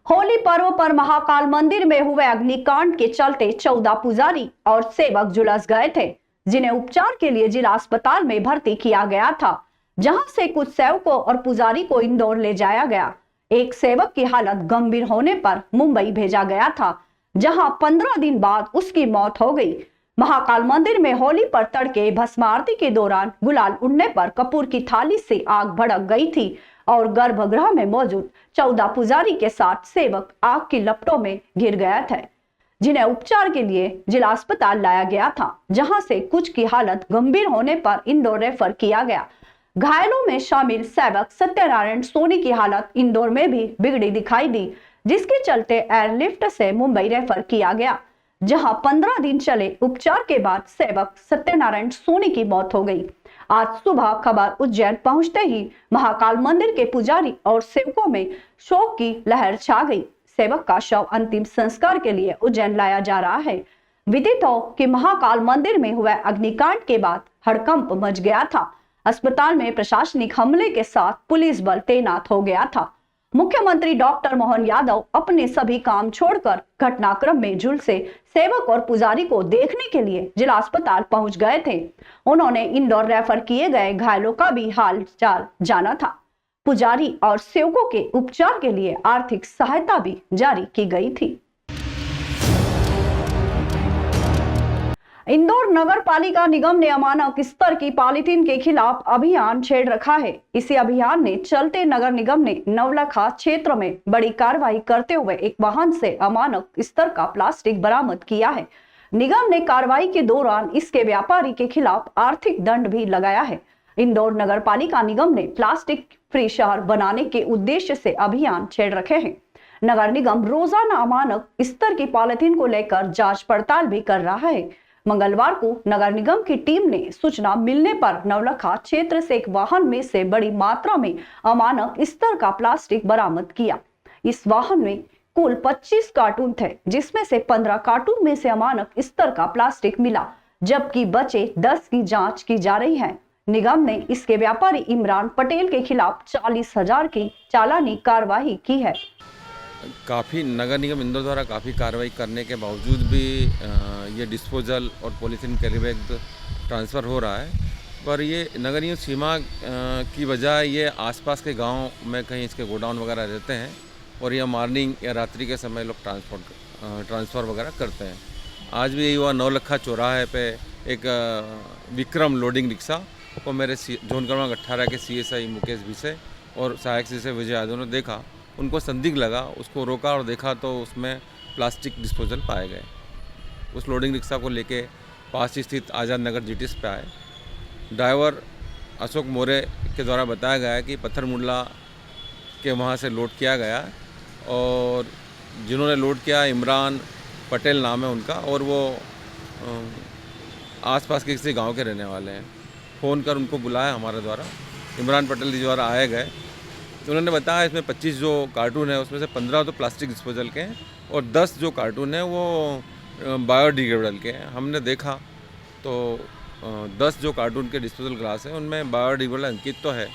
होली पर्व पर महाकाल मंदिर में हुए अग्निकांड के चलते 14 पुजारी और सेवक झुलस गए थे, जिन्हें उपचार के लिए जिला अस्पताल में भर्ती किया गया था, जहां से कुछ सेवकों और पुजारी को इंदौर ले जाया गया। एक सेवक की हालत गंभीर होने पर मुंबई भेजा गया था, जहां 15 दिन बाद उसकी मौत हो गई। महाकाल मंदिर में होली पर तड़के भस्म आरती के दौरान गुलाल उड़ने पर कपूर की थाली से आग भड़क गई थी और गर्भगृह में मौजूद 14 पुजारी के साथ सेवक आग की लपटों में घिर गए थे, जिन्हें उपचार के लिए जिला अस्पताल लाया गया था, जहां से कुछ की हालत गंभीर होने पर इंदौर रेफर किया गया। घायलों में शामिल सेवक सत्यनारायण सोनी की हालत इंदौर में भी बिगड़ी दिखाई दी, जिसके चलते एयरलिफ्ट से मुंबई रेफर किया गया, जहां 15 दिन चले उपचार के बाद सेवक सत्यनारायण सोनी की मौत हो गई। आज सुबह खबर उज्जैन पहुंचते ही महाकाल मंदिर के पुजारी और सेवकों में शोक की लहर छा गई। सेवक का शव अंतिम संस्कार के लिए उज्जैन लाया जा रहा है। विदित हो कि महाकाल मंदिर में हुए अग्निकांड के बाद हड़कंप मच गया था। अस्पताल में प्रशासनिक हमले के साथ पुलिस बल तैनात हो गया था। मुख्यमंत्री डॉक्टर मोहन यादव अपने सभी काम छोड़कर घटनाक्रम में झुलसे सेवक और पुजारी को देखने के लिए जिला अस्पताल पहुंच गए थे। उन्होंने इंदौर रेफर किए गए घायलों का भी हाल चाल जाना था। पुजारी और सेवकों के उपचार के लिए आर्थिक सहायता भी जारी की गई थी। इंदौर नगर पालिका निगम ने अमानक स्तर की पॉलीथीन के खिलाफ अभियान छेड़ रखा है। इसी अभियान ने चलते नगर निगम ने नवलखा क्षेत्र में बड़ी कार्रवाई करते हुए एक वाहन से अमानक स्तर का प्लास्टिक बरामद किया है। निगम ने कार्रवाई के दौरान इसके व्यापारी के खिलाफ आर्थिक दंड भी लगाया है। इंदौर नगर पालिका निगम ने प्लास्टिक फ्री शहर बनाने के उद्देश्य से अभियान छेड़ रखे हैं। नगर निगम रोजाना अमानक स्तर की पॉलीथीन को लेकर जांच पड़ताल भी कर रहा है। मंगलवार को नगर निगम की टीम ने सूचना मिलने पर नवलखा क्षेत्र से एक वाहन में से बड़ी मात्रा में अमानक स्तर का प्लास्टिक बरामद किया। इस वाहन में कुल 25 कार्टून थे, जिसमें से 15 कार्टून में से अमानक स्तर का प्लास्टिक मिला, जबकि बचे 10 की जांच की जा रही है। निगम ने इसके व्यापारी इमरान पटेल के खिलाफ 40,000 की चालानी कार्रवाई की है। काफ़ी नगर निगम इंदौर द्वारा काफ़ी कार्रवाई करने के बावजूद भी ये डिस्पोजल और पॉलीथीन कैरी बैग ट्रांसफ़र हो रहा है, पर ये नगर निगम सीमा की बजाय ये आसपास के गांव में कहीं इसके गोडाउन वगैरह रहते हैं और ये मॉर्निंग या रात्रि के समय लोग ट्रांसफ़र वगैरह करते हैं। आज भी यही हुआ, नवलखा चौराहे पे एक विक्रम लोडिंग रिक्शा को मेरे जोन क्रमांक 18 के CSI मुकेश भिसे और सहायक CSI विजय यादव ने देखा। उनको संदिग्ध लगा, उसको रोका और देखा तो उसमें प्लास्टिक डिस्पोजल पाए गए। उस लोडिंग रिक्शा को लेके पास स्थित आज़ाद नगर GTS पे आए। ड्राइवर अशोक मोरे के द्वारा बताया गया कि पत्थर मुंडला के वहाँ से लोड किया गया और जिन्होंने लोड किया इमरान पटेल नाम है उनका, और वो आसपास के किसी गांव के रहने वाले हैं। फ़ोन कर उनको बुलाया हमारे द्वारा, इमरान पटेल जी द्वारा आए गए तो उन्होंने बताया इसमें 25 जो कार्टून है उसमें से 15 तो प्लास्टिक डिस्पोजल के हैं और 10 जो कार्टून है वो बायोडिग्रेडेबल के हैं। हमने देखा तो 10 जो कार्टून के डिस्पोजल ग्लास हैं उनमें बायोडिग्रेडेबल अंकित तो है,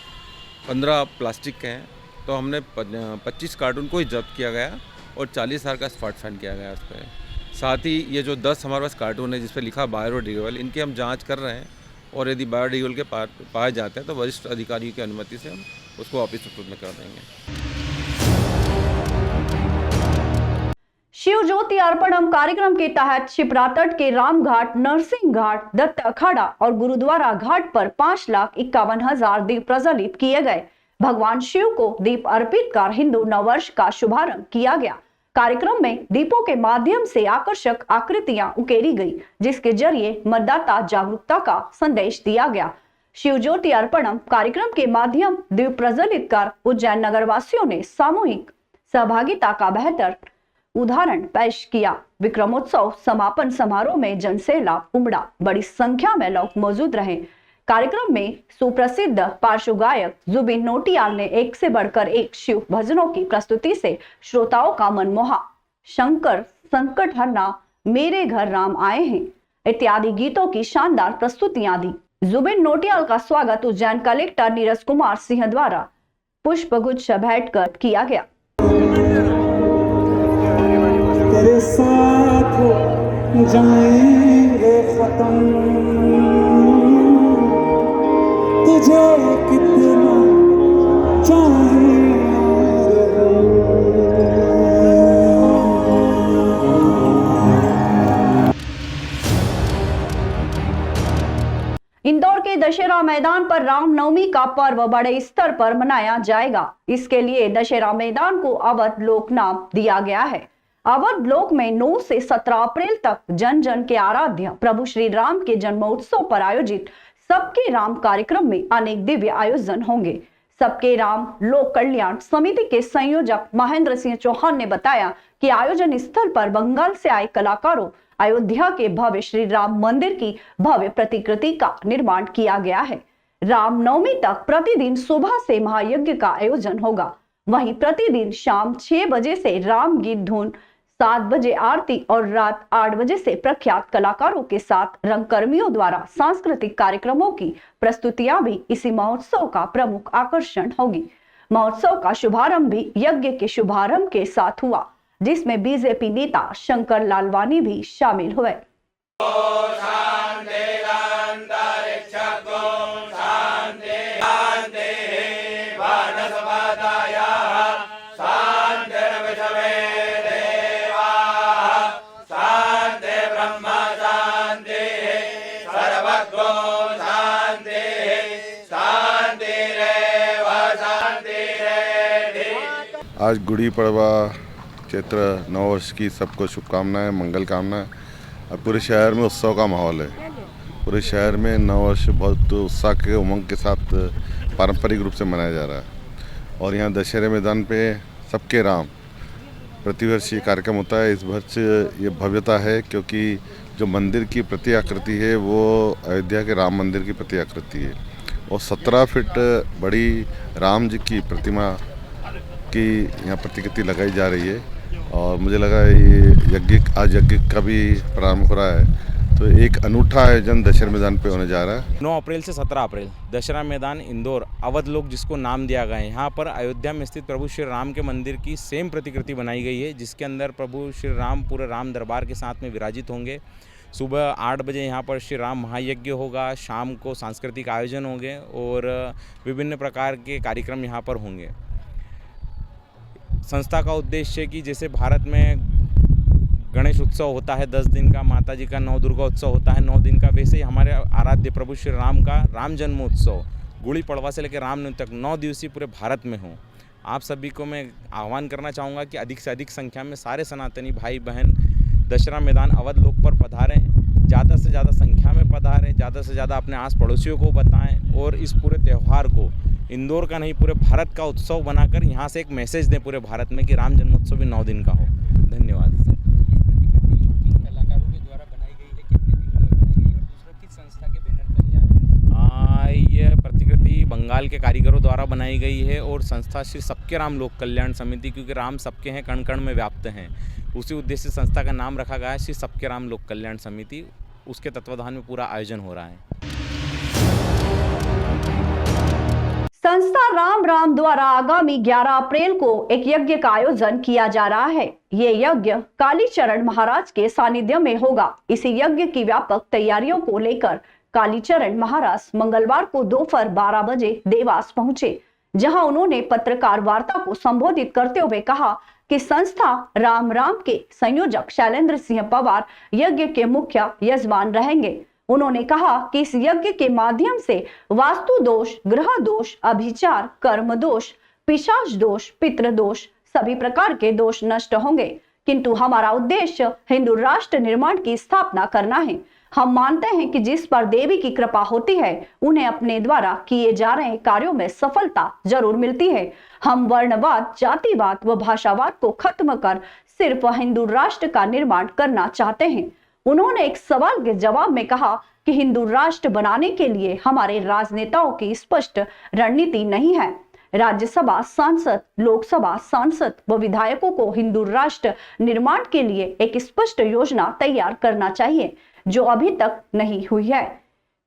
15 प्लास्टिक के हैं। तो हमने 25 कार्टून को ही जब्त किया गया और 40,000 का स्पॉट फाइन किया गया उस पर। साथ ही ये जो 10 हमारे पास कार्टून है जिस पर लिखा बायोडिग्रेडेबल, इनकी हम जाँच कर रहे हैं और यदि बायोडिग्रेडेबल के पाए जाते हैं तो वरिष्ठ अधिकारियों की अनुमति से हम उसको ऑफिस में कर देंगे। शिव ज्योति अर्पणम कार्यक्रम के तहत शिप्रा तट के रामघाट, नरसिंह घाट, दत्त अखाड़ा और गुरुद्वारा घाट पर 5,51,000 दीप प्रज्वलित किए गए। भगवान शिव को दीप अर्पित कर हिंदू नववर्ष का शुभारंभ किया गया। कार्यक्रम में दीपों के माध्यम से आकर्षक आकृतियां उकेरी गई, जिसके जरिए मतदाता जागरूकता का संदेश दिया गया। शिव ज्योति अर्पणम कार्यक्रम के माध्यम दीप प्रज्वलित कर उज्जैन नगर वासियों ने सामूहिक सहभागिता का बेहतर उदाहरण पेश किया। विक्रमोत्सव समापन समारोह में जनसैलाब उमड़ा, बड़ी संख्या में लोग मौजूद रहे। कार्यक्रम में सुप्रसिद्ध पार्श्व गायक जुबिन नौटियाल ने एक से बढ़कर एक शिव भजनों की प्रस्तुति से श्रोताओं का मन मोहा। शंकर संकट हरना, मेरे घर राम आए हैं इत्यादि गीतों की शानदार प्रस्तुतियां दी। जुबिन नौटियाल का स्वागत उज्जैन कलेक्टर नीरज कुमार सिंह द्वारा पुष्पगुच्छ भेंट कर किया गया। साथ जाएंगे खत्म, तुझे कितना चाहे इंदौर के दशहरा मैदान पर रामनवमी का पर्व बड़े स्तर पर मनाया जाएगा। इसके लिए दशहरा मैदान को अवध लोक नाम दिया गया है। अवध लोक में 9 से 17 अप्रैल तक जन जन के आराध्य प्रभु श्री राम के जन्मोत्सव पर आयोजित सबके राम कार्यक्रम में अनेक दिव्य आयोजन होंगे। सबके राम लोक कल्याण समिति के संयोजक महेंद्र सिंह चौहान ने बताया कि आयोजन स्थल पर बंगाल से आए कलाकारों अयोध्या के भव्य श्री राम मंदिर की भव्य प्रतिकृति का निर्माण किया गया है। रामनवमी तक प्रतिदिन सुबह से महायज्ञ का आयोजन होगा। वहीं प्रतिदिन शाम 6 बजे से राम गीत धुन, 7 बजे आरती और रात 8 बजे से प्रख्यात कलाकारों के साथ रंगकर्मियों द्वारा सांस्कृतिक कार्यक्रमों की प्रस्तुतियां भी इसी महोत्सव का प्रमुख आकर्षण होगी। महोत्सव का शुभारंभ भी यज्ञ के शुभारंभ के साथ हुआ, जिसमें बीजेपी नेता शंकर लालवानी भी शामिल हुए। आज गुड़ी पड़वा चैत्र नववर्ष की सबको शुभकामनाएं, मंगल कामनाएं। अब पूरे शहर में उत्सव का माहौल है। पूरे शहर में नववर्ष बहुत उत्साह के उमंग के साथ पारंपरिक रूप से मनाया जा रहा है। और यहाँ दशहरे मैदान पे सबके राम प्रतिवर्ष ये कार्यक्रम होता है। इस वर्ष ये भव्यता है क्योंकि जो मंदिर की प्रति आकृति है वो अयोध्या के राम मंदिर की प्रति आकृति है और 17 फीट बड़ी राम जी की प्रतिमा की यहाँ प्रतिकृति लगाई जा रही है। और मुझे लगा ये आज यज्ञ का भी प्रारंभ हो रहा है, तो एक अनूठा आयोजन दशहरा मैदान पे होने जा रहा है। 9 अप्रैल से 17 अप्रैल दशहरा मैदान इंदौर अवध लोक जिसको नाम दिया गया है, यहाँ पर अयोध्या में स्थित प्रभु श्री राम के मंदिर की सेम प्रतिकृति बनाई गई है, जिसके अंदर प्रभु श्री राम पूरे राम दरबार के साथ में विराजित होंगे। सुबह 8 बजे यहाँ पर श्री राम महायज्ञ होगा, शाम को सांस्कृतिक आयोजन होंगे और विभिन्न प्रकार के कार्यक्रम यहाँ पर होंगे। संस्था का उद्देश्य है कि जैसे भारत में गणेश उत्सव होता है 10 दिन का, माता जी का 9 दुर्गा उत्सव होता है 9 दिन का, वैसे ही हमारे आराध्य प्रभु श्री राम का राम जन्मोत्सव गुड़ी पड़वा से लेकर रामनवमी तक 9 दिवसीय पूरे भारत में हो। आप सभी को मैं आह्वान करना चाहूँगा कि अधिक से अधिक संख्या में सारे सनातनी भाई बहन दशहरा मैदान अवध लोक पर पधारें, ज़्यादा से ज़्यादा संख्या में पधारें, ज़्यादा से ज़्यादा अपने आस पड़ोसियों को बताएं और इस पूरे त्यौहार को इंदौर का नहीं पूरे भारत का उत्सव बनाकर यहाँ से एक मैसेज दें पूरे भारत में कि राम जन्मोत्सव भी 9 दिन का हो। धन्यवाद। कलाकारों के द्वारा बनाई गई है, कितने दिनों में बनाई गई है और दूसरा किस संस्था के बैनर पर ये प्रतिकृति बंगाल के कारीगरों द्वारा बनाई गई है और संस्था श्री सबके राम लोक कल्याण समिति, क्योंकि राम सबके हैं, कण कण में व्याप्त हैं, उसी उद्देश्य से संस्था का नाम रखा गया है श्री सबके राम लोक कल्याण समिति। उसके तत्वाधान में पूरा आयोजन हो रहा है। संस्था राम द्वारा आगामी 11 अप्रैल को एक यज्ञ का आयोजन किया जा रहा है। ये यज्ञ कालीचरण महाराज के सानिध्य में होगा। इसी यज्ञ की व्यापक तैयारियों को लेकर कालीचरण महाराज मंगलवार को दोपहर 12 बजे देवास पहुंचे, जहां उन्होंने पत्रकार वार्ता को संबोधित करते हुए कहा कि संस्था राम के संयोजक शैलेंद्र सिंह पवार यज्ञ के मुख्य यजमान रहेंगे। उन्होंने कहा कि इस यज्ञ के माध्यम से वास्तु दोष, ग्रह दोष, अभिचार, कर्म दोष, पिशाच दोष, पितृ दोष, सभी प्रकार के दोष नष्ट होंगे। किंतु हमारा उद्देश्य हिंदू राष्ट्र निर्माण की स्थापना करना है। हम मानते हैं कि जिस पर देवी की कृपा होती है उन्हें अपने द्वारा किए जा रहे कार्यों में सफलता जरूर मिलती है। हम वर्णवाद, जातिवाद व भाषावाद को खत्म कर सिर्फ हिंदू राष्ट्र का निर्माण करना चाहते हैं। उन्होंने एक सवाल के जवाब में कहा कि हिंदू राष्ट्र बनाने के लिए हमारे राजनेताओं की स्पष्ट रणनीति नहीं है। राज्यसभा सांसद, लोकसभा सांसद व विधायकों को हिंदू राष्ट्र निर्माण के लिए एक स्पष्ट योजना तैयार करना चाहिए, जो अभी तक नहीं हुई है।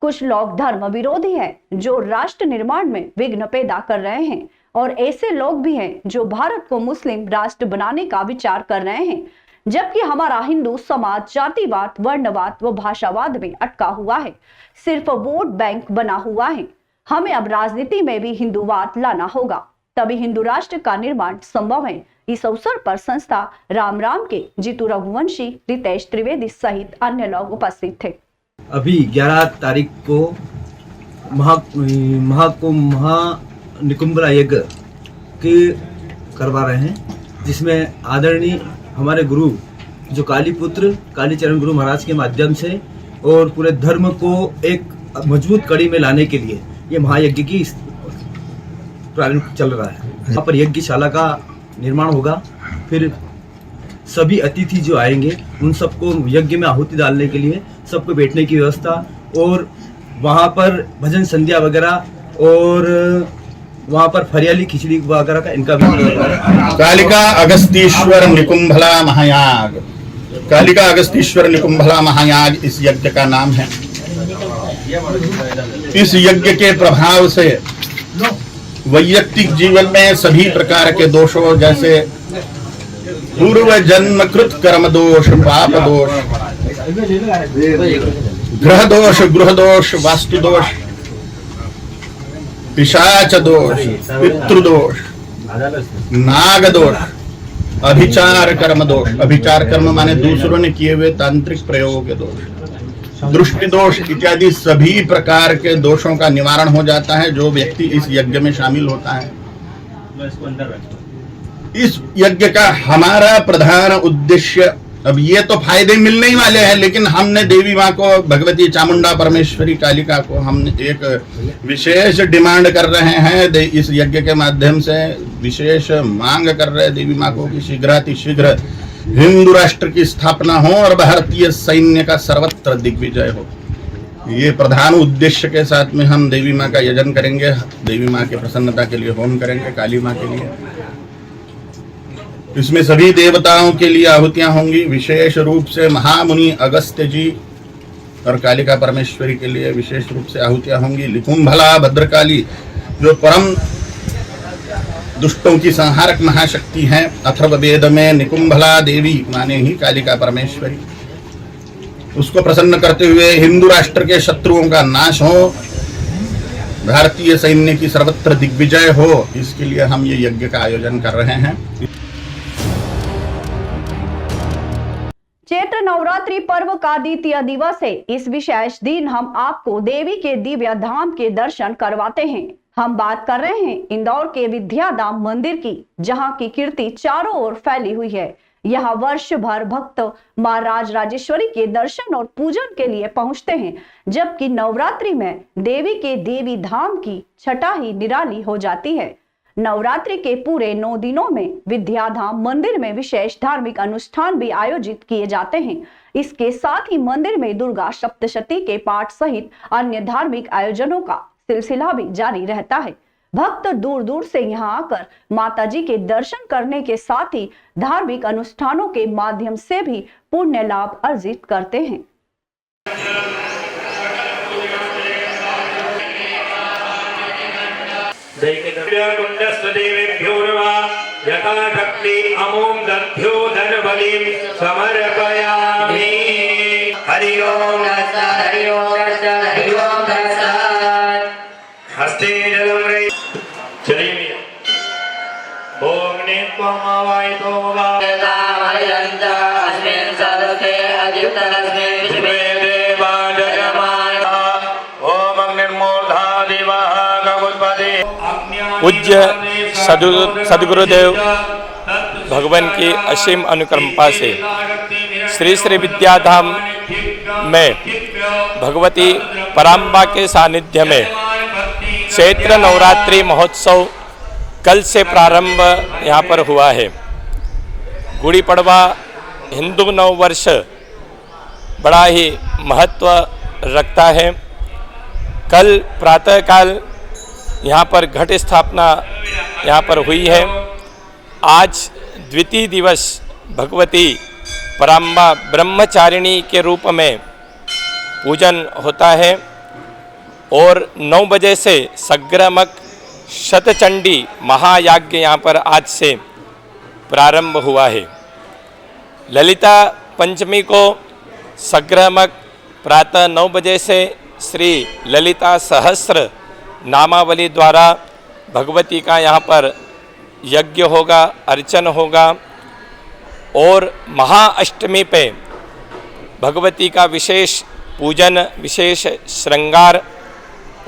कुछ लोग धर्म विरोधी हैं, जो राष्ट्र निर्माण में विघ्न पैदा कर रहे हैं, और ऐसे लोग भी हैं जो भारत को मुस्लिम राष्ट्र बनाने का विचार कर रहे हैं। जबकि हमारा हिंदू समाज जातिवाद, वर्णवाद व भाषावाद में अटका हुआ है, सिर्फ वोट बैंक बना हुआ है। हमें अब राजनीति में भी हिंदूवाद लाना होगा, तभी हिंदू राष्ट्र का निर्माण संभव है। इस अवसर पर संस्था राम राम के जीतू रघुवंशी, रितेश त्रिवेदी सहित अन्य लोग उपस्थित थे। अभी 11 तारीख को महानिकुंभ यज्ञ के करवा रहे हैं, जिसमें आदरणीय हमारे गुरु जो कालीपुत्र कालीचरण गुरु महाराज के माध्यम से और पूरे धर्म को एक मजबूत कड़ी में लाने के लिए ये महायज्ञ की प्रारंभ चल रहा है। यहाँ पर यज्ञशाला का निर्माण होगा, फिर सभी अतिथि जो आएंगे उन सबको यज्ञ में आहुति डालने के लिए सबको बैठने की व्यवस्था, और वहाँ पर भजन संध्या वगैरह और वहाँ पर फरियाली खिचड़ी वगैरह का इनका भी कालिका अगस्तीश्वर निकुंभला महायाग। कालिका अगस्तीश्वर निकुंभला महायाग इस यज्ञ का नाम है। इस यज्ञ के प्रभाव से वैयक्तिक जीवन में सभी प्रकार के दोषों, जैसे पूर्व जन्म कृत कर्म दोष, पाप दोष, ग्रह दोष, गृह दोष, वास्तु दोष, पिशाच दोष, पितृदोष, नाग दोष, अभिचार कर्म दोष, अभिचार कर्म माने दूसरों ने किए हुए तांत्रिक प्रयोगों के दोष, दृष्टि दोष इत्यादि सभी प्रकार के दोषों का निवारण हो जाता है जो व्यक्ति इस यज्ञ में शामिल होता है। इस यज्ञ का हमारा प्रधान उद्देश्य, अब ये तो फायदे मिलने ही वाले हैं, लेकिन हमने देवी माँ को, भगवती चामुंडा परमेश्वरी कालिका को हमने एक विशेष डिमांड कर रहे हैं। इस यज्ञ के माध्यम से विशेष मांग कर रहे हैं देवी माँ को कि शीघ्रातिशीघ्र हिंदू राष्ट्र की स्थापना हो और भारतीय सैन्य का सर्वत्र दिग्विजय हो। ये प्रधान उद्देश्य के साथ में हम देवी माँ का यजन करेंगे, देवी माँ की प्रसन्नता के लिए होम करेंगे, काली माँ के लिए। इसमें सभी देवताओं के लिए आहुतियां होंगी। विशेष रूप से महामुनि अगस्त्य जी और कालिका परमेश्वरी के लिए विशेष रूप से आहुतियां होंगी। निकुंभला भद्रकाली जो परम दुष्टों की संहारक महाशक्ति हैं, अथर्ववेद में निकुंभला देवी माने ही कालिका परमेश्वरी, उसको प्रसन्न करते हुए हिंदू राष्ट्र के शत्रुओं का नाश हो, भारतीय सैन्य की सर्वत्र दिग्विजय हो, इसके लिए हम ये यज्ञ का आयोजन कर रहे हैं। चैत्र नवरात्रि पर्व का द्वितीय दिवस है। इस विशेष दिन हम आपको देवी के दिव्य धाम के दर्शन करवाते हैं। हम बात कर रहे हैं इंदौर के विद्याधाम मंदिर की, जहां की कीर्ति चारों ओर फैली हुई है। यहाँ वर्ष भर भक्त मां राजराजेश्वरी के दर्शन और पूजन के लिए पहुंचते हैं, जबकि नवरात्रि में देवी के देवी धाम की छटा ही निराली हो जाती है। नवरात्रि के पूरे 9 दिनों में विद्याधाम मंदिर में विशेष धार्मिक अनुष्ठान भी आयोजित किए जाते हैं। इसके साथ ही मंदिर में दुर्गा सप्तशती के पाठ सहित अन्य धार्मिक आयोजनों का सिलसिला भी जारी रहता है। भक्त दूर दूर से यहाँ आकर माता जी के दर्शन करने के साथ ही धार्मिक अनुष्ठानों के माध्यम से भी पुण्य लाभ अर्जित करते हैं। यथाशक्ति अमोम दध्यो धनबलिं समर्पयामि। हरि ओम हरि ओम हरि ओम हस्ते जलम रे। चलिए ओम नेत्वम अवायतो वा तामयन्त अस्मिन् सर्वे अद्युतस्मिन् विश्वे देवा जगमाय। ओम अग्निर्मूर्धा दिवः गगुत्पदे। पूज्य सद्गुरुदेव भगवान की असीम अनुकंपा से श्री श्री विद्याधाम में भगवती पराम्बा के सानिध्य में चैत्र नवरात्रि महोत्सव कल से प्रारंभ यहाँ पर हुआ है। गुड़ी पड़वा हिंदू नव वर्ष बड़ा ही महत्व रखता है। कल प्रातःकाल यहाँ पर घट स्थापना यहाँ पर हुई है। आज द्वितीय दिवस भगवती पराम्बा ब्रह्मचारिणी के रूप में पूजन होता है और 9 बजे से संग्रामक शतचंडी महायज्ञ यहाँ पर आज से प्रारंभ हुआ है। ललिता पंचमी को संक्रामक प्रातः 9 बजे से श्री ललिता सहस्त्र नामावली द्वारा भगवती का यहाँ पर यज्ञ होगा, अर्चन होगा और महाअष्टमी पे भगवती का विशेष पूजन, विशेष श्रृंगार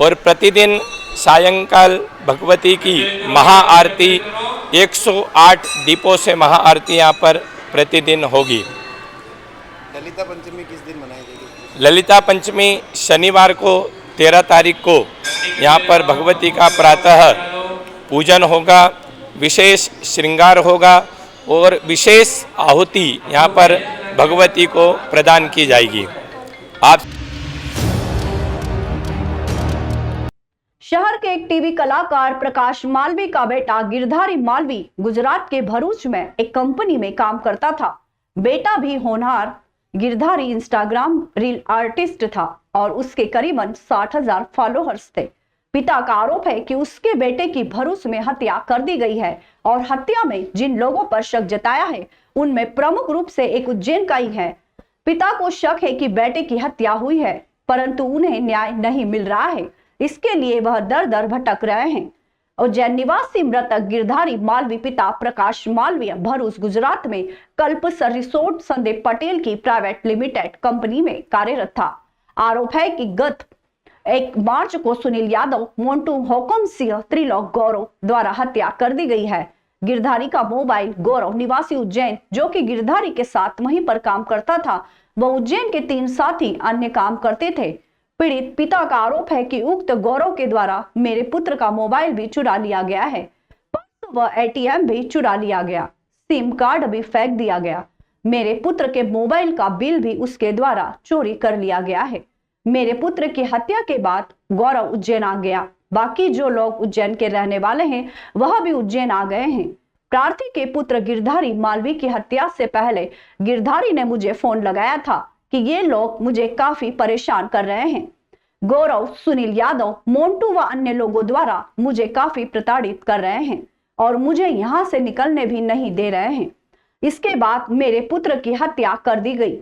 और प्रतिदिन सायंकाल भगवती की महाआरती 108 दीपों से महाआरती यहाँ पर प्रतिदिन होगी। ललिता पंचमी किस दिन मनाई जाएगी? ललिता पंचमी शनिवार को 13 तारीख को यहाँ पर भगवती का प्रातः पूजन होगा, विशेष श्रृंगार होगा और विशेष आहुति यहाँ पर भगवती को प्रदान की जाएगी। आप शहर के एक टीवी कलाकार प्रकाश मालवी का बेटा गिरधारी मालवी गुजरात के भरूच में एक कंपनी में काम करता था। बेटा भी होनहार गिरधारी इंस्टाग्राम रील आर्टिस्ट था और उसके करीबन 60,000 फॉलोअर्स थे। पिता का आरोप है कि उसके बेटे की भरूच में हत्या कर दी गई है और हत्या में जिन लोगों पर शक जताया है उनमें प्रमुख रूप से एक उज्जैन का ही है। पिता को शक है कि बेटे की हत्या हुई है परंतु उन्हें न्याय नहीं मिल रहा है, इसके लिए वह दर दर भटक रहे हैं। उज्जैन निवासी मृतक गिरधारी मालवी पिता प्रकाश मालवी भरूच गुजरात में कल्पसर रिसोर्ट संदीप पटेल की प्राइवेट लिमिटेड कंपनी में कार्यरत था। आरोप है कि गत 1 मार्च को सुनील यादव, मोन्टू हुकुम सिंह, त्रिलोक गौरव द्वारा हत्या कर दी गई है। गिरधारी का मोबाइल गौरव निवासी उज्जैन, जो कि गिरधारी के साथ वहीं पर काम करता था, वह उज्जैन के 3 साथी अन्य काम करते थे। पीड़ित पिता का आरोप है कि उक्त गौरव के द्वारा मेरे पुत्र का मोबाइल भी चुरा लिया गया है, वह एटीएम भी चुरा लिया गया, सिम कार्ड भी फेंक दिया गया। मेरे पुत्र के मोबाइल का बिल भी उसके द्वारा चोरी कर लिया गया है। मेरे पुत्र की हत्या के बाद गौरव उज्जैन आ गया। बाकी जो लोग उज्जैन के रहने वाले हैं वह भी उज्जैन आ गए हैं। प्रार्थी के पुत्र गिरधारी मालवी की हत्या से पहले गिरधारी ने मुझे फोन लगाया था कि ये लोग मुझे काफी परेशान कर रहे हैं। गौरव, सुनील यादव, मोन्टू व अन्य लोगों द्वारा मुझे काफी प्रताड़ित कर रहे हैं और मुझे यहाँ से निकलने भी नहीं दे रहे हैं। इसके बाद मेरे पुत्र की हत्या कर दी गई।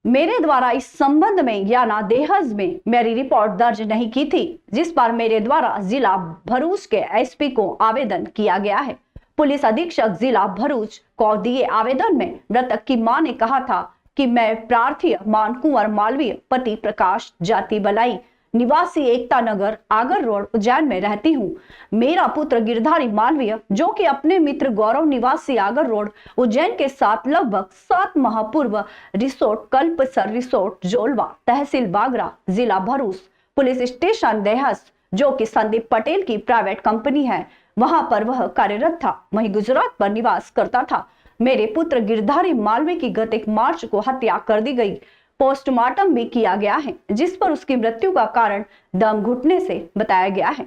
मेरे द्वारा इस संबंध में याना देहज में मेरी रिपोर्ट दर्ज नहीं की थी, जिस पर मेरे द्वारा जिला भरूच के एसपी को आवेदन किया गया है। पुलिस अधीक्षक जिला भरूच को दिए आवेदन में मृतक की मां ने कहा था कि मैं प्रार्थी मान कुंवर मालवीय, पति प्रकाश, जाति बलाई, निवासी एकता नगर, आगर रोड, उज्जैन में रहती हूँ। मेरा पुत्र गिरधारी मालवीय, जो कि अपने मित्र गौरव निवासी आगर रोड, उज्जैन के साथ लगभग 7 माह पूर्व रिसोर्ट कल्पसर रिसोर्ट जोलवा, तहसील बागरा, जिला भरूच, पुलिस स्टेशन देहस, जो कि संदीप पटेल की प्राइवेट कंपनी है, वहां पर वह कार्यरत था। वहीं गुजरात पर निवास करता था। मेरे पुत्र गिरधारी मालवी की गत 1 मार्च को हत्या कर दी गई। पोस्टमार्टम भी किया गया है, जिस पर उसकी मृत्यु का कारण दम घुटने से बताया गया है।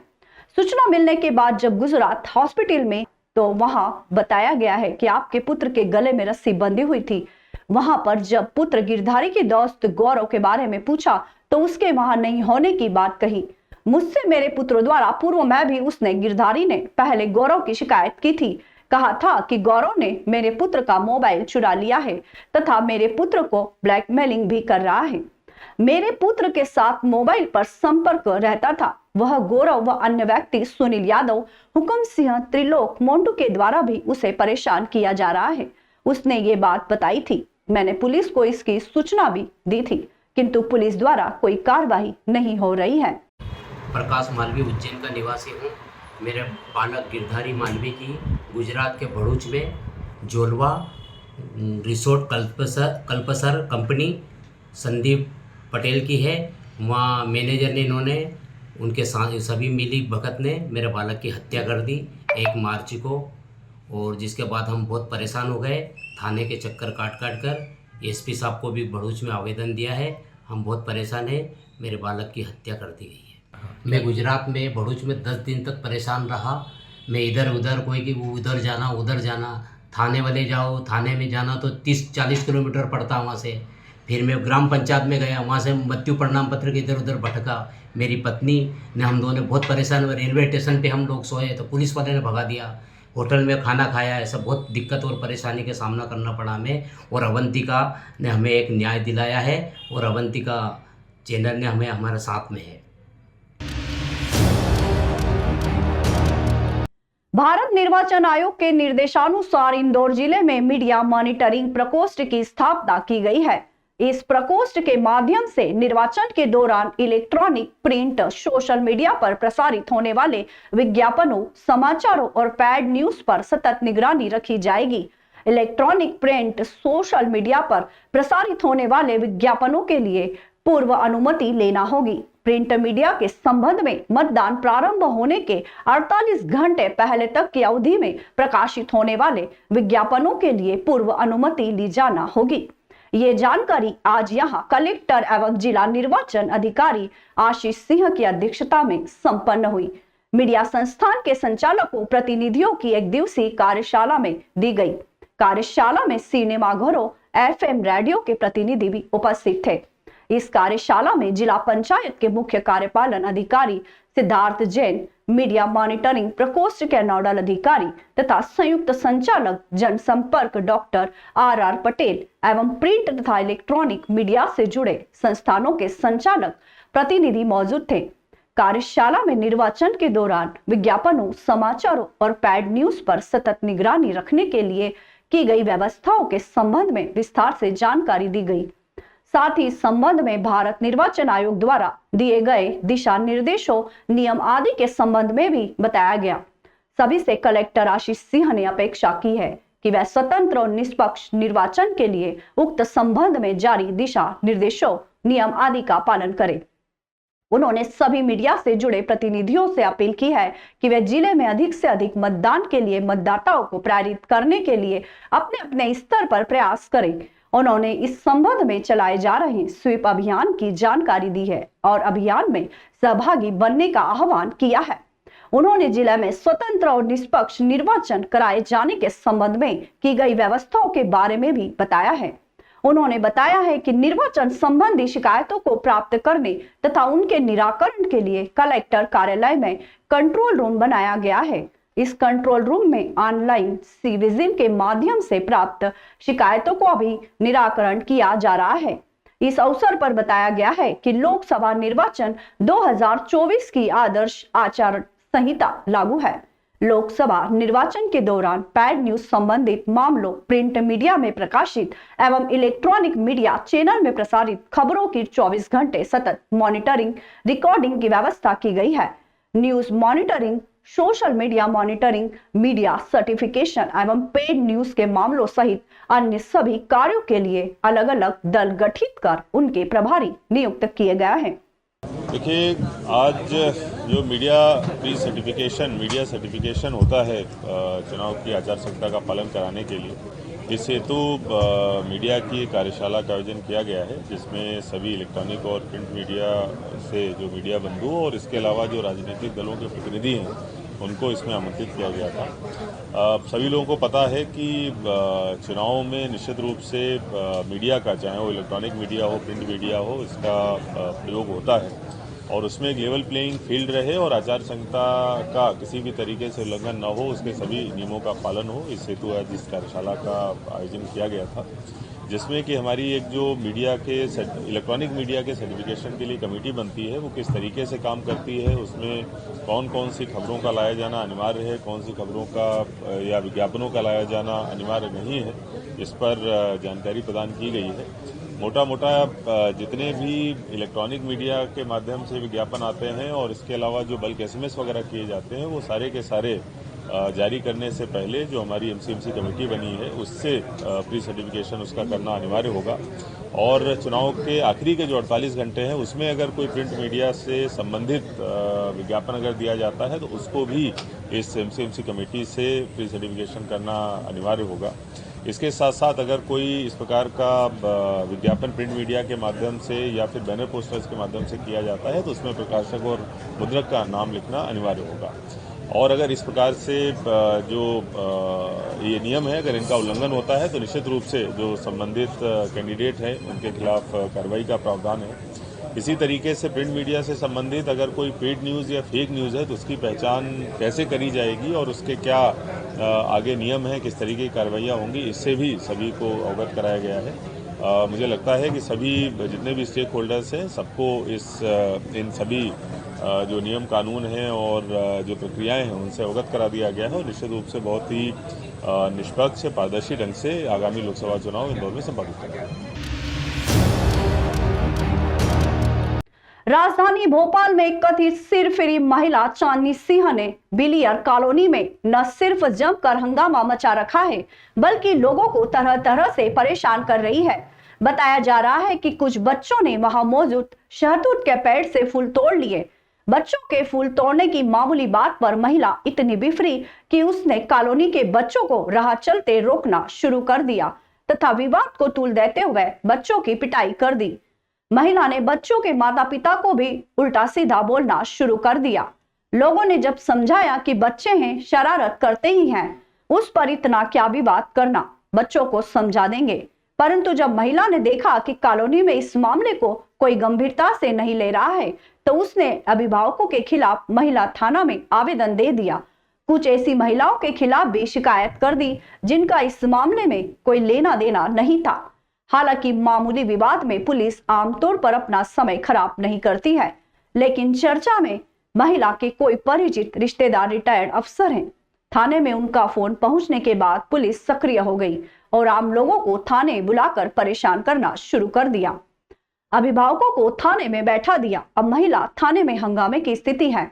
सूचना मिलने के बाद जब गुजरात हॉस्पिटल में तो वहां बताया गया है कि आपके पुत्र के गले में रस्सी बंधी हुई थी। वहां पर जब पुत्र गिरधारी के दोस्त गौरव के बारे में पूछा तो उसके वहां नहीं होने की बात कही। मुझसे मेरे पुत्र द्वारा पूर्व में भी उसने गिरधारी ने पहले गौरव की शिकायत की थी। कहा था कि गौरव ने मेरे पुत्र का मोबाइल चुरा लिया है तथा मेरे पुत्र को ब्लैकमेलिंग भी कर रहा है। मेरे पुत्र के साथ मोबाइल पर संपर्क रहता था। वह गौरव व अन्य व्यक्ति सुनील यादव, हुकुम सिंह, त्रिलोक, मोन्टू के द्वारा भी उसे परेशान किया जा रहा है। उसने ये बात बताई थी। मैंने पुलिस को इसकी सूचना भी दी थी, किंतु पुलिस द्वारा कोई कार्रवाई नहीं हो रही है। प्रकाश मालवी उज्जैन का निवासी हूँ। मेरे बालक गिरधारी मालवी की गुजरात के भरूच में जोलवा रिसोर्ट कल्पसर कंपनी संदीप पटेल की है। वहाँ मैनेजर ने इन्होंने उनके साथ सभी मिली भगत ने मेरे बालक की हत्या कर दी 1 मार्च को, और जिसके बाद हम बहुत परेशान हो गए। थाने के चक्कर काट कर एसपी साहब को भी भरूच में आवेदन दिया है। हम बहुत परेशान हैं। मेरे बालक की हत्या कर दी गई है। मैं गुजरात में भरूच में 10 दिन तक परेशान रहा। मैं इधर उधर, कोई कि वो उधर जाना उधर जाना, थाने वाले जाओ, थाने में जाना तो 30-40 किलोमीटर पड़ता वहाँ से। फिर मैं ग्राम पंचायत में गया, वहाँ से मृत्यु प्रमाण पत्र के इधर उधर भटका। मेरी पत्नी ने, हम दोनों बहुत परेशान हुए। रेलवे स्टेशन पे हम लोग सोए तो पुलिस वाले ने भगा दिया। होटल में खाना खाया, ऐसा बहुत दिक्कत और परेशानी का सामना करना पड़ा हमें। और अवंतिका ने हमें एक न्याय दिलाया है और अवंतिका चैनल ने हमें हमारे साथ में है। भारत निर्वाचन आयोग के निर्देशानुसार इंदौर जिले में मीडिया मॉनिटरिंग प्रकोष्ठ की स्थापना की गई है। इस प्रकोष्ठ के माध्यम से निर्वाचन के दौरान इलेक्ट्रॉनिक, प्रिंट, सोशल मीडिया पर प्रसारित होने वाले विज्ञापनों, समाचारों और पैड न्यूज पर सतत निगरानी रखी जाएगी। इलेक्ट्रॉनिक, प्रिंट, सोशल मीडिया पर प्रसारित होने वाले विज्ञापनों के लिए पूर्व अनुमति लेना होगी। प्रिंट मीडिया के संबंध में मतदान प्रारंभ होने के 48 घंटे पहले तक की अवधि में प्रकाशित होने वाले विज्ञापनों के लिए पूर्व अनुमति ली जाना होगी। ये जानकारी आज यहां कलेक्टर एवं जिला निर्वाचन अधिकारी आशीष सिंह की अध्यक्षता में संपन्न हुई। मीडिया संस्थान के संचालकों प्रतिनिधियों की एक दिवसीय कार्यशाला में दी गई। कार्यशाला में सिनेमाघरों, FM रेडियो के प्रतिनिधि भी उपस्थित थे। इस कार्यशाला में जिला पंचायत के मुख्य कार्यपालन अधिकारी सिद्धार्थ जैन, मीडिया मॉनिटरिंग प्रकोष्ठ के नोडल अधिकारी तथा संयुक्त संचालक जनसंपर्क डॉक्टर RR पटेल एवं प्रिंट तथा इलेक्ट्रॉनिक मीडिया से जुड़े संस्थानों के संचालक प्रतिनिधि मौजूद थे। कार्यशाला में निर्वाचन के दौरान विज्ञापनों, समाचारों और पैड न्यूज पर सतत निगरानी रखने के लिए की गई व्यवस्थाओं के संबंध में विस्तार से जानकारी दी गई। साथ ही इस संबंध में भारत निर्वाचन आयोग द्वारा दिए गए दिशा निर्देशों, नियम आदि के संबंध में भी बताया गया। सभी से कलेक्टर आशीष सिंह ने अपेक्षा की है कि वह स्वतंत्र और निष्पक्ष निर्वाचन के लिए उक्त संबंध में जारी दिशा निर्देशों, नियम आदि का पालन करें। उन्होंने सभी मीडिया से जुड़े प्रतिनिधियों से अपील की है कि वे जिले में अधिक से अधिक मतदान के लिए मतदाताओं को प्रेरित करने के लिए अपने अपने स्तर पर प्रयास करें। उन्होंने इस संबंध में चलाए जा रहे स्वीप अभियान की जानकारी दी है और अभियान में सहभागी बनने का आह्वान किया है। उन्होंने जिले में स्वतंत्र और निष्पक्ष निर्वाचन कराए जाने के संबंध में की गई व्यवस्थाओं के बारे में भी बताया है। उन्होंने बताया है कि निर्वाचन संबंधी शिकायतों को प्राप्त करने तथा उनके निराकरण के लिए कलेक्टर कार्यालय में कंट्रोल रूम बनाया गया है। इस कंट्रोल रूम में ऑनलाइन सी-विजिल के माध्यम से प्राप्त शिकायतों को अभी निराकरण किया जा रहा है। इस अवसर पर बताया गया है कि लोकसभा निर्वाचन 2024 की आदर्श आचार संहिता लागू है। लोकसभा निर्वाचन के दौरान पैड न्यूज संबंधित मामलों, प्रिंट मीडिया में प्रकाशित एवं इलेक्ट्रॉनिक मीडिया चैनल में प्रसारित खबरों की 24 घंटे सतत मॉनिटरिंग, रिकॉर्डिंग की व्यवस्था की गई है। News monitoring, social media monitoring, media certification एवं पेड न्यूज के मामलों सहित अन्य सभी कार्यों के लिए अलग अलग दल गठित कर उनके प्रभारी नियुक्त किए गए हैं। देखिए, आज जो मीडिया सर्टिफिकेशन होता है चुनाव की आचार संहिता का पालन कराने के लिए, इस हेतु मीडिया की कार्यशाला का आयोजन किया गया है, जिसमें सभी इलेक्ट्रॉनिक और प्रिंट मीडिया से जो मीडिया बंधु और इसके अलावा जो राजनीतिक दलों के प्रतिनिधि हैं उनको इसमें आमंत्रित किया गया था। सभी लोगों को पता है कि चुनाव में निश्चित रूप से मीडिया का, चाहे वो इलेक्ट्रॉनिक मीडिया हो, प्रिंट मीडिया हो, इसका प्रयोग होता है और उसमें एक लेवल प्लेइंग फील्ड रहे और आचार संहिता का किसी भी तरीके से उल्लंघन न हो, उसके सभी नियमों का पालन हो। इस हेतु आज इस कार्यशाला का आयोजन किया गया था, जिसमें कि हमारी एक जो मीडिया के इलेक्ट्रॉनिक मीडिया के सर्टिफिकेशन के लिए कमेटी बनती है, वो किस तरीके से काम करती है, उसमें कौन कौन सी खबरों का लाया जाना अनिवार्य है, कौन सी खबरों का या विज्ञापनों का लाया जाना अनिवार्य नहीं है, इस पर जानकारी प्रदान की गई है। मोटा मोटा जितने भी इलेक्ट्रॉनिक मीडिया के माध्यम से विज्ञापन आते हैं और इसके अलावा जो बल्क SMS वगैरह किए जाते हैं, वो सारे के सारे जारी करने से पहले जो हमारी MCMC कमेटी बनी है उससे प्री सर्टिफिकेशन उसका करना अनिवार्य होगा। और चुनाव के आखिरी के जो 48 घंटे हैं उसमें अगर कोई प्रिंट मीडिया से संबंधित विज्ञापन अगर दिया जाता है तो उसको भी इस MCMC कमेटी से प्री सर्टिफिकेशन करना अनिवार्य होगा। इसके साथ साथ अगर कोई इस प्रकार का विज्ञापन प्रिंट मीडिया के माध्यम से या फिर बैनर पोस्टर्स के माध्यम से किया जाता है तो उसमें प्रकाशक और मुद्रक का नाम लिखना अनिवार्य होगा। और अगर इस प्रकार से जो ये नियम है, अगर इनका उल्लंघन होता है तो निश्चित रूप से जो संबंधित कैंडिडेट है उनके खिलाफ कार्रवाई का प्रावधान है। इसी तरीके से प्रिंट मीडिया से संबंधित अगर कोई पेड न्यूज़ या फेक न्यूज़ है तो उसकी पहचान कैसे करी जाएगी और उसके क्या आगे नियम हैं, किस तरीके की कार्रवाइयाँ होंगी, इससे भी सभी को अवगत कराया गया है। मुझे लगता है कि सभी जितने भी स्टेक होल्डर्स हैं सबको इन सभी जो नियम कानून हैं और जो प्रक्रियाएं हैं उनसे अवगत करा दिया गया है और निश्चित रूप से बहुत ही निष्पक्ष पारदर्शी ढंग से आगामी लोकसभा चुनाव इंदौर में संपादित करेंगे। राजधानी भोपाल में एक कथित सिरफिरी महिला चांदनी सिंह ने बिलियर कॉलोनी में न सिर्फ जमकर हंगामा मचा रखा है बल्कि लोगों को तरह तरह से परेशान कर रही है। बताया जा रहा है कि कुछ बच्चों ने वहां मौजूद शहतूत के पेड़ से फूल तोड़ लिए। बच्चों के फूल तोड़ने की मामूली बात पर महिला इतनी बिफरी कि उसने कॉलोनी के बच्चों को राह चलते रोकना शुरू कर दिया तथा विवाद को तूल देते हुए बच्चों की पिटाई कर दी। महिला ने बच्चों के माता पिता को भी उल्टा सीधा बोलना शुरू कर दिया। लोगों ने जब समझाया कि बच्चे हैं, शरारत करते ही हैं, उस पर इतना क्या विवाद करना, बच्चों को समझा देंगे। परंतु जब महिला ने देखा कि कॉलोनी में इस मामले को कोई गंभीरता से नहीं ले रहा है तो उसने अभिभावकों के खिलाफ महिला थाना में आवेदन दे दिया। कुछ ऐसी महिलाओं के खिलाफ भी शिकायत कर दी जिनका इस मामले में कोई लेना देना नहीं था। हालांकि मामूली विवाद में पुलिस आमतौर पर अपना समय खराब नहीं करती है, लेकिन चर्चा में महिला के कोई परिचित रिश्तेदार रिटायर्ड अफसर हैं। थाने में उनका फोन पहुंचने के बाद पुलिस सक्रिय हो गई और आम लोगों को थाने बुलाकर परेशान करना शुरू कर दिया। अभिभावकों को थाने में बैठा दिया। अब महिला थाने में हंगामे की स्थिति है।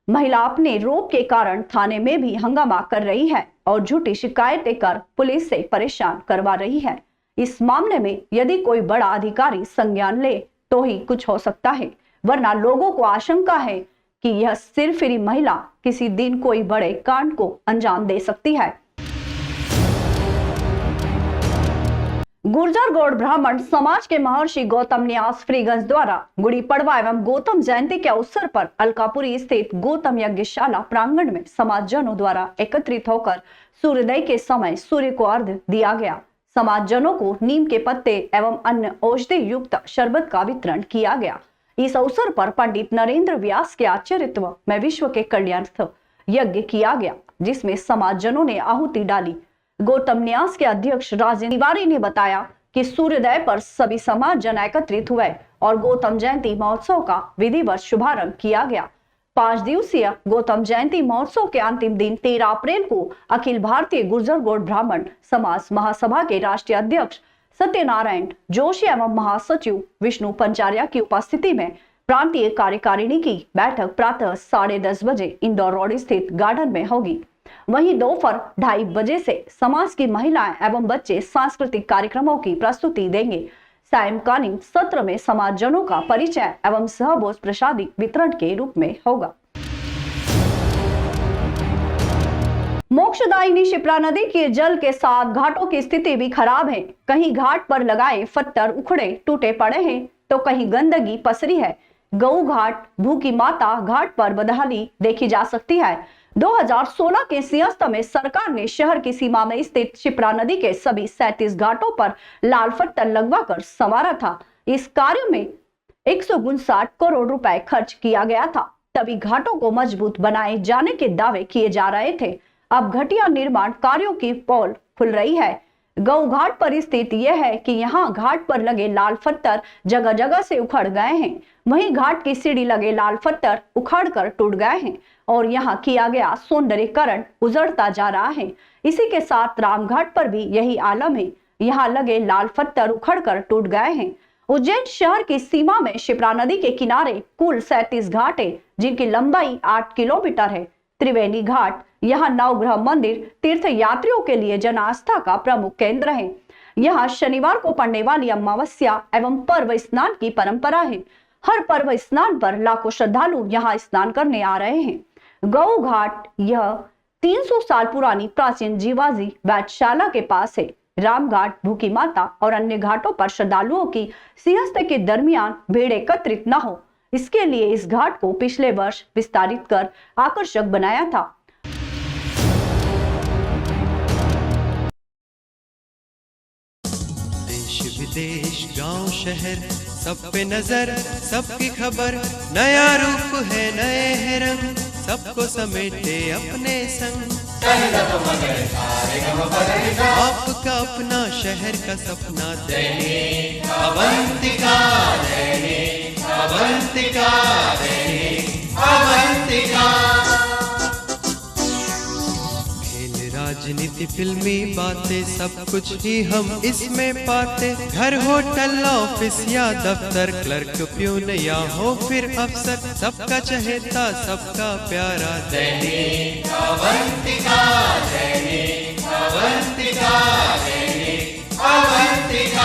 महिला अपने रोप के कारण थाने में भी हंगामा कर रही है और झूठी शिकायतें कर पुलिस से परेशान करवा रही है। इस मामले में यदि कोई बड़ा अधिकारी संज्ञान ले तो ही कुछ हो सकता है, वरना लोगों को आशंका है कि यह सिरफिरी महिला किसी दिन कोई बड़े कांड को अंजाम दे सकती है। गुर्जर गौड़ ब्राह्मण समाज के महर्षि गौतम न्यास फ्रीगंज द्वारा गुड़ी पड़वा एवं गौतम जयंती के अवसर पर अलकापुरी स्थित गौतम यज्ञशाला प्रांगण में समाजजनों द्वारा एकत्रित होकर सूर्योदय के समय सूर्य को अर्घ्य दिया गया। समाजजनों को नीम के पत्ते एवं अन्य औषधि युक्त शरबत का वितरण किया गया। इस अवसर पर पंडित नरेंद्र व्यास के आचार्यत्व में विश्व के कल्याणार्थ यज्ञ किया गया, जिसमें समाजजनों ने आहुति डाली। गौतम न्यास के अध्यक्ष राजेंद्र तिवारी ने बताया कि सूर्योदय पर सभी समाज जन एकत्रित हुए और गौतम जयंती महोत्सव का विधिवत शुभारंभ किया गया। 5 दिवसीय गौतम जयंती महोत्सव के अंतिम दिन 13 अप्रैल को अखिल भारतीय गुर्जर गौड़ ब्राह्मण समाज महासभा के राष्ट्रीय अध्यक्ष सत्यनारायण जोशी एवं महासचिव विष्णु पंचारिया की उपस्थिति में प्रांतीय कार्यकारिणी की बैठक प्रातः 10:30 बजे इंदौर रोड स्थित गार्डन में होगी। वहीं दोपहर 2:30 बजे से समाज की महिलाएं एवं बच्चे सांस्कृतिक कार्यक्रमों की प्रस्तुति देंगे। सायंकालीन सत्र में समाजजनों का परिचय एवं सहभोज प्रसादी वितरण के रूप में होगा। मोक्षदायिनी शिप्रा नदी के जल के साथ घाटों की स्थिति भी खराब है। कहीं घाट पर लगाए पत्थर उखड़े टूटे पड़े हैं तो कहीं गंदगी पसरी है। गऊ घाट, भूखी माता घाट पर बदहाली देखी जा सकती है। 2016 के सिंहस्थ में सरकार ने शहर की सीमा में स्थित शिप्रा नदी के सभी 37 घाटों पर लाल पत्थर लगवाकर संवारा था। इस कार्य में 159 करोड़ रुपए खर्च किया गया था, तभी घाटों को मजबूत बनाए जाने के दावे किए जा रहे थे। अब घटिया निर्माण कार्यों की पोल खुल रही है। गऊ घाट पर स्थित यह है कि यहाँ घाट पर लगे लाल पत्थर जगह जगह से उखड़ गए हैं। वहीं घाट की सीढ़ी लगे लाल पत्थर उखड़कर टूट गए हैं और यहाँ किया गया सौंदर्यीकरण उजड़ता जा रहा है। इसी के साथ रामघाट पर भी यही आलम है। यहाँ लगे लाल पत्थर उखड़कर टूट गए हैं। उज्जैन शहर की सीमा में शिप्रा नदी के किनारे कुल 37 घाट है, जिनकी लंबाई 8 किलोमीटर है। त्रिवेणी घाट यहाँ नवग्रह मंदिर तीर्थ यात्रियों के लिए जन आस्था का प्रमुख केंद्र है। यहाँ शनिवार को पड़ने वाली अमावस्या एवं पर्व स्नान की परंपरा है। हर पर्व स्नान पर लाखों श्रद्धालु यहाँ स्नान करने आ रहे हैं। गऊ घाट यह 300 साल पुरानी प्राचीन जीवाजी वैधशाला के पास है। रामघाट, भूखी माता और अन्य घाटों पर श्रद्धालुओं की सिंहस्थ के दरमियान भीड़ एकत्रित न हो, इसके लिए इस घाट को पिछले वर्ष विस्तारित कर आकर्षक बनाया था। देश विदेश, गांव शहर, सब पे नजर, सबकी खबर, नया रूप है, नए है रंग, सबको समेटे अपने संग। आपका अपना शहर का सपना दैनिक अवंतिका, दैनिक अवंतिका, दैनिक अवंतिका। राजनीति, फिल्मी बातें, सब कुछ ही हम इसमें पाते। घर, होटल, ऑफिस या दफ्तर, क्लर्क, प्यून या हो फिर अफसर, सबका चहेता, सबका प्यारा दैनिक अवंतिका, दैनिक अवंतिका, दैनिक अवंतिका।